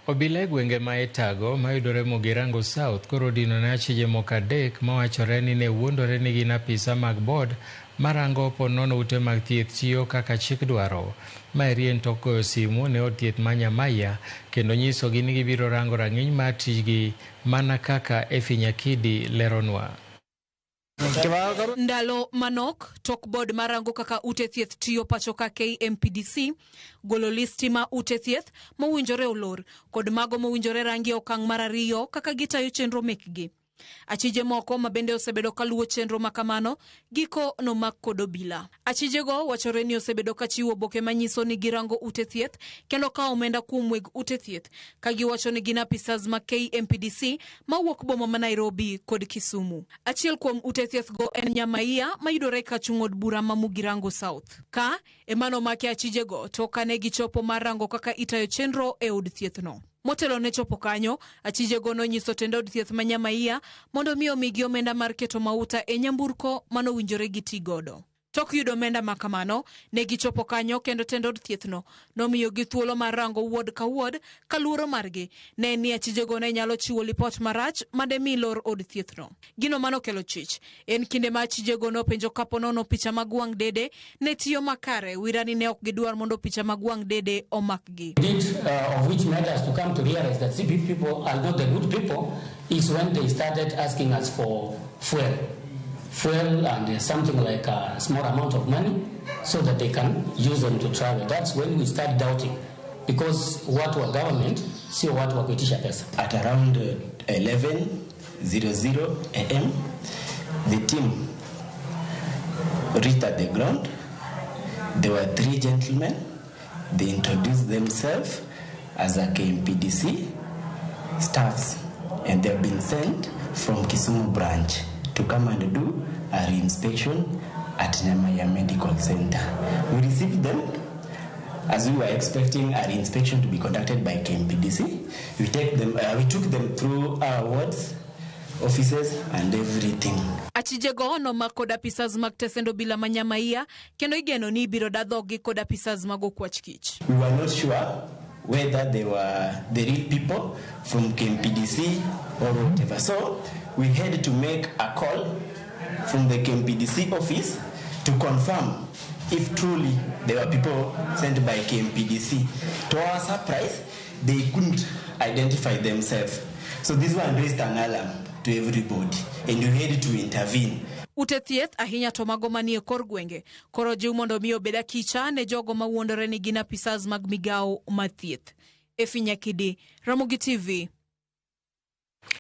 Obila gwenge ma itago mayudore Mugirango South koro dino ne achije moko adek mawachore ni ne wuondore ni gin apisa mag bod marango po nono ute mag thieth tiyo kaka chik dwaro. Maerien tok goyo simu ne od thieth ma Nyamaiya kendo nyisogi ni gibiro rango rang'iny mar tijgi mana kaka Efinyakidi leronwa. Ndalo manok tok bod marango kaka ute thieth tiyo pacho ka KMPDC golo listi ma ute thieth mowinjore olor kod mago mowinjore rangi okang' mar ariyo kaka gitayo chenro mekgi. Achije moko mabende osebedo kaluwo chenro makamano giko nomak kod obila. Achijego wachore ni osebedo kachiwo oboke manyiso ni girango ute thieth kendo ka omenda kuom weg ute thieth ka giwacho ni gin apisas ma KMPDC mawuok boma ma Nairobi kod Kisumu. Achiel kuom ute thieth go en Nyamaiya mayudore ka chung od bura ma Mugirango South. Ka emano make achijego to kane gichopo marango kaka itayo chenro e od thiethno. Motelo ne chopo kanyo, achijego nonyiso tend od thieth ma Nyamaiya mondo miyo migi omenda mar keto mauta e nyamburko mano winjore giti godo. Tok yudo omenda makamano, ne gichopo kanyo kendo tend od thiethno nomiyo gi thuolo mar rango wuod ka wuod kaluoro margi ne ni achijego ne nyalo chiwo lipot marach mademi lor od thiethno. Gino mano kelo chich en kinde ma achijego nopenjo kapo nono picha mag wang' dede ne tiyo makare wirani ne ok gidwar mondo picha mag wang' dede omakgi. Of which made us to come to realize that CP people are not the good people is when they started asking us for fuel and something like a small amount of money so that they can use them to travel. That's when we start doubting because what were government, sio watu wa kuitisha pesa. At around 11:00 a.m., the team reached at the ground. There were 3 gentlemen. They introduced themselves as a KMPDC staffs and they've been sent from Kisumu branch to come and do a reinspection at Nyamaiya Medical Center. We received them as we were expecting a reinspection to be conducted by KMPDC. We took them through our wards, offices and everything. Achijego nomak kod apisas mag tesendo bila ma Nyamaiya kendo igeno ni biro dadhogi kod apisas mag okwach kich. We were not sure whether they were the real people from KMPDC or whatever. So we had to make a call from the KMPDC office to confirm if truly they were people sent by KMPDC. To our surprise, they couldn't identify themselves. So this one raised an alarm to everybody and we had to intervene. Ute thieth ahinya to mago manie kor gwenge koro jiw mondo miyo beda kicha ne jogo mawuondore ni gin apisas mag migao mathieth. Efinyakidi, Ramogi TV.